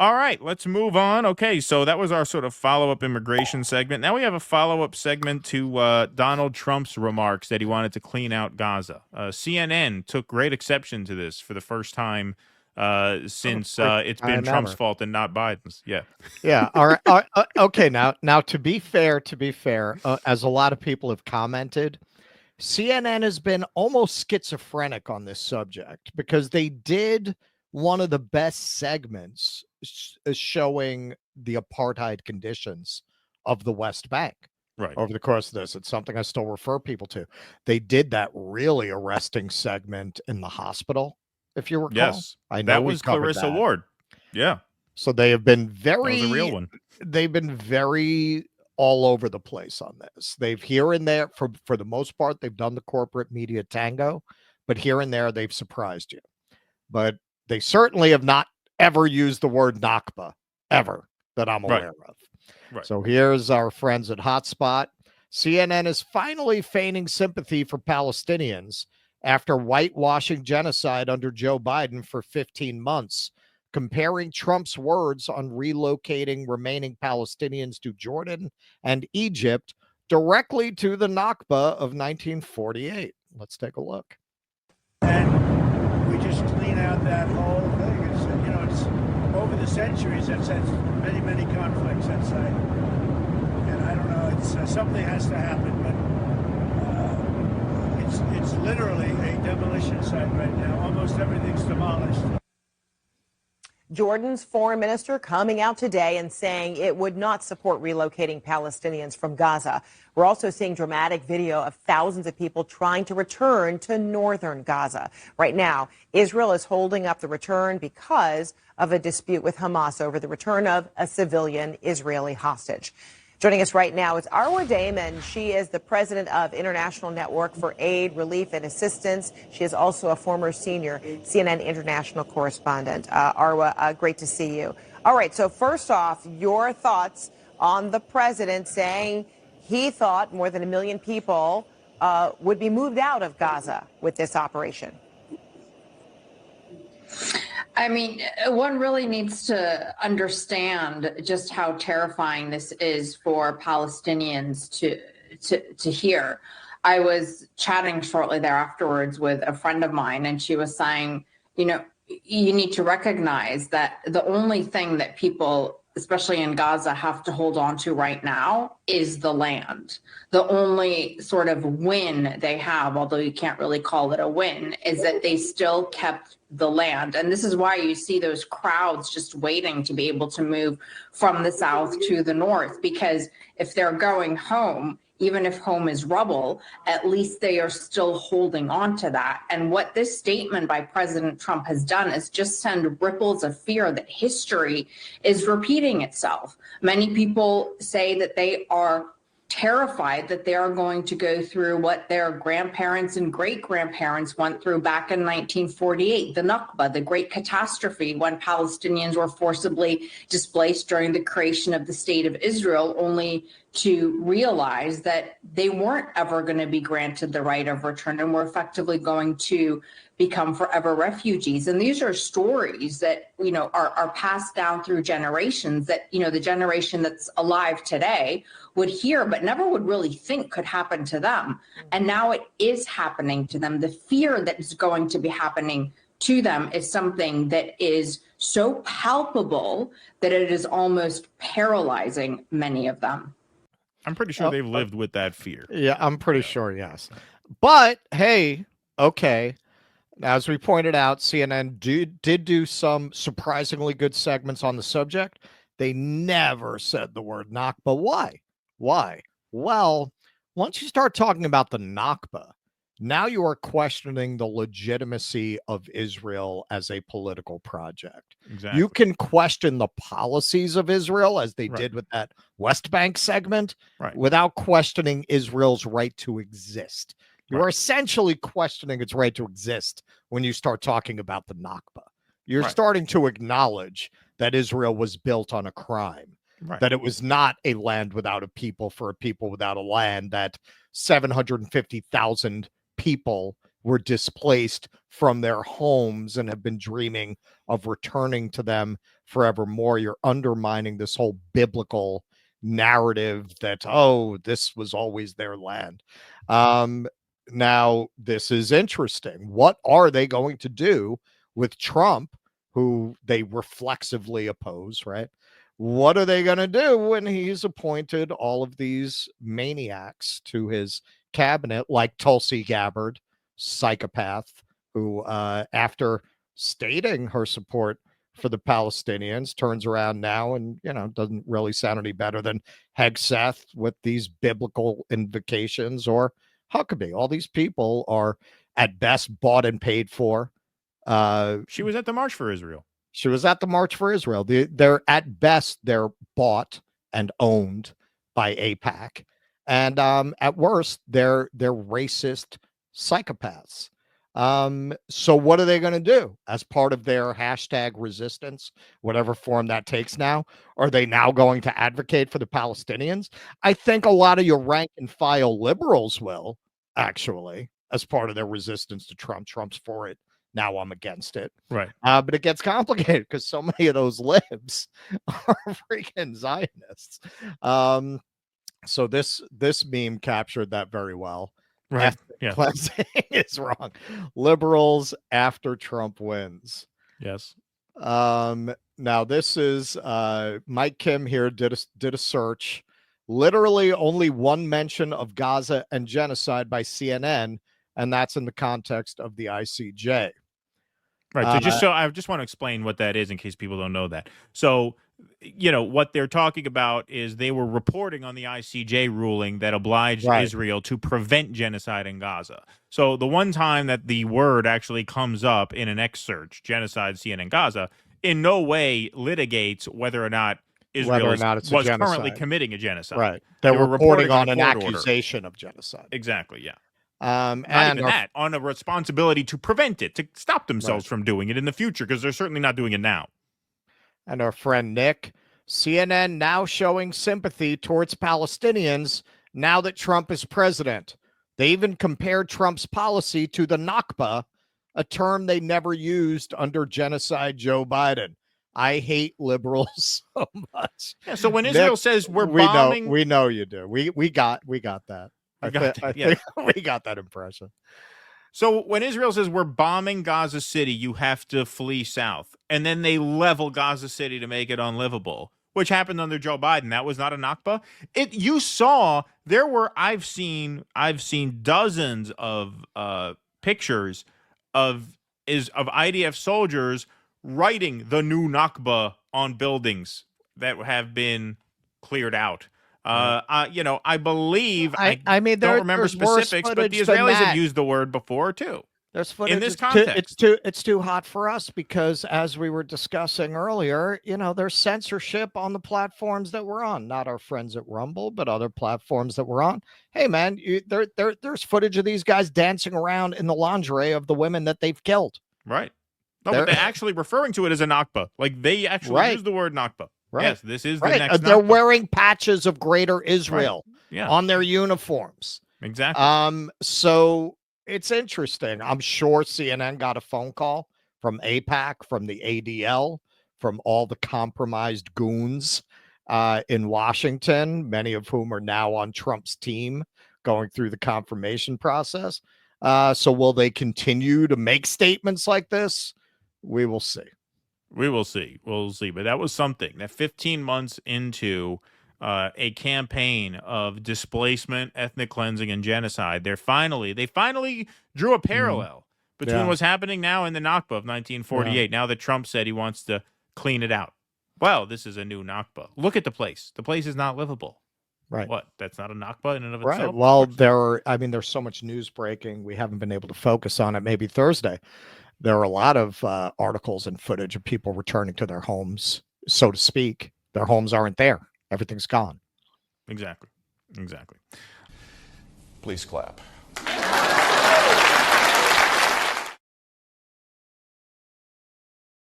All right, let's move on. Okay, so that was our sort of follow-up immigration segment. Now we have a follow-up segment to Donald Trump's remarks that he wanted to clean out Gaza. CNN took great exception to this for the first time since it's been Time Trump's ever. fault and not Biden's. Yeah. Yeah. All right. Okay. Now, to be fair, as a lot of people have commented, CNN has been almost schizophrenic on this subject because they did one of the best segments showing the apartheid conditions of the West Bank Right. over the course of this. It's something I still refer people to. They did that really arresting segment in the hospital, if you recall. Yes. I know That we was covered Clarissa that. Ward. Yeah. So they have been That was a real one. very all over the place on this. They've here and there, for the most part, they've done the corporate media tango, but here and there they've surprised you. But they certainly have not ever used the word Nakba, ever, that I'm Right. aware of. Right. So here's our friends at Hotspot. CNN is finally feigning sympathy for Palestinians after whitewashing genocide under Joe Biden for 15 months, comparing Trump's words on relocating remaining Palestinians to Jordan and Egypt directly to the Nakba of 1948. Let's take a look. And we just clean out that whole thing. It's over the centuries that's many, many conflicts that site. And I don't know, it's something has to happen, but it's literally a demolition site right now. Almost everything's demolished. Jordan's foreign minister coming out today and saying it would not support relocating Palestinians from Gaza. We're also seeing dramatic video of thousands of people trying to return to northern Gaza. Right now, Israel is holding up the return because of a dispute with Hamas over the return of a civilian Israeli hostage. Joining us right now is Arwa Damon. She is the president of International Network for Aid, Relief, and Assistance. She is also a former senior CNN international correspondent. Arwa, great to see you. All right, so first off, your thoughts on the president saying he thought more than 1 million people would be moved out of Gaza with this operation. I mean, one really needs to understand just how terrifying this is for Palestinians to hear. I was chatting shortly there afterwards with a friend of mine, and she was saying, you know, you need to recognize that the only thing that people, especially in Gaza, have to hold on to right now is the land. The only sort of win they have, although you can't really call it a win, is that they still kept the land. And this is why you see those crowds just waiting to be able to move from the south to the north, because if they're going home, even if home is rubble, at least they are still holding on to that. And what this statement by President Trump has done is just send ripples of fear that history is repeating itself. Many people say that they are terrified that they are going to go through what their grandparents and great-grandparents went through back in 1948, the Nakba, the great catastrophe when Palestinians were forcibly displaced during the creation of the state of Israel, only to realize that they weren't ever going to be granted the right of return and were effectively going to become forever refugees. And these are stories that, you know, are passed down through generations that, you know, the generation that's alive today would hear, but never would really think could happen to them. And now it is happening to them. The fear that is going to be happening to them is something that is so palpable that it is almost paralyzing many of them. I'm pretty sure they've lived with that fear. Yeah, I'm pretty sure, yes. But hey, okay. As we pointed out, CNN did do some surprisingly good segments on the subject. They never said the word Nakba. Why? Why? Well, once you start talking about the Nakba, now you are questioning the legitimacy of Israel as a political project. Exactly. You can question the policies of Israel, as they Right. did with that West Bank segment, Right. without questioning Israel's right to exist. You Right. are essentially questioning its right to exist when you start talking about the Nakba. You're Right. starting to acknowledge that Israel was built on a crime, Right. that it was not a land without a people for a people without a land, that 750,000 people were displaced from their homes and have been dreaming of returning to them forevermore. You're undermining this whole biblical narrative that, oh, this was always their land. Now, this is interesting. What are they going to do with Trump, who they reflexively oppose, right? What are they going to do when he's appointed all of these maniacs to his cabinet, like Tulsi Gabbard, psychopath, who, after stating her support for the Palestinians, turns around now and, doesn't really sound any better than Hegseth with these biblical invocations, or Huckabee. All these people are at best bought and paid for. She was at the March for Israel. She was at the March for Israel. They're at best, they're bought and owned by AIPAC. And at worst, they're racist psychopaths. So what are they going to do as part of their hashtag resistance, whatever form that takes now? Are they now going to advocate for the Palestinians? I think a lot of your rank and file liberals will, actually, as part of their resistance to Trump. Trump's for it. Now I'm against it. Right. But it gets complicated because so many of those libs are freaking Zionists. So this meme captured that very well. Right. Yeah. Cleansing is wrong. Liberals after Trump wins. Yes. Now this is Mike Kim here did a search. Literally only one mention of Gaza and genocide by CNN, and that's in the context of the ICJ. Right. So I just want to explain what that is in case people don't know that. So, what they're talking about is they were reporting on the ICJ ruling that obliged Israel to prevent genocide in Gaza. So the one time that the word actually comes up in an X search, genocide, CNN, Gaza, in no way litigates whether or not Israel was currently committing a genocide. Right. They were reporting on an accusation of genocide. Exactly. Yeah. And even that, on a responsibility to prevent it, to stop themselves from doing it in the future, because they're certainly not doing it now. And our friend Nick, CNN now showing sympathy towards Palestinians now that Trump is president. They even compared Trump's policy to the Nakba, a term they never used under genocide Joe Biden. I hate liberals so much. Yeah, so when Israel says we're bombing... We know you do. We got that. I think we got that impression. So when Israel says we're bombing Gaza City, you have to flee south. And then they level Gaza City to make it unlivable, which happened under Joe Biden. That was not a Nakba. I've seen dozens of pictures of IDF soldiers writing the new Nakba on buildings that have been cleared out. I believe I don't remember specifics, but the Israelis have used the word before too. There's footage in this context. It's too hot for us because, as we were discussing earlier, there's censorship on the platforms that we're on. Not our friends at Rumble, but other platforms that we're on. Hey, man, there's footage of these guys dancing around in the lingerie of the women that they've killed. Right. No, but they're actually referring to it as a Nakba. Like they actually use the word Nakba. Right. Yes, this is the next. They're wearing patches of Greater Israel on their uniforms. Exactly. So it's interesting. I'm sure CNN got a phone call from AIPAC, from the ADL, from all the compromised goons in Washington, many of whom are now on Trump's team, going through the confirmation process. So will they continue to make statements like this? We will see. We'll see. But that was something that 15 months into a campaign of displacement, ethnic cleansing, and genocide, they finally drew a parallel between what's happening now and the Nakba of 1948. Now that Trump said he wants to clean it out. Well, this is a new Nakba. Look at the place. The place is not livable. Right. What? That's not a Nakba in and of itself? Right. Well, there's so much news breaking. We haven't been able to focus on it. Maybe Thursday. There are a lot of articles and footage of people returning to their homes, so to speak. Their homes aren't there. Everything's gone. Exactly. Please clap.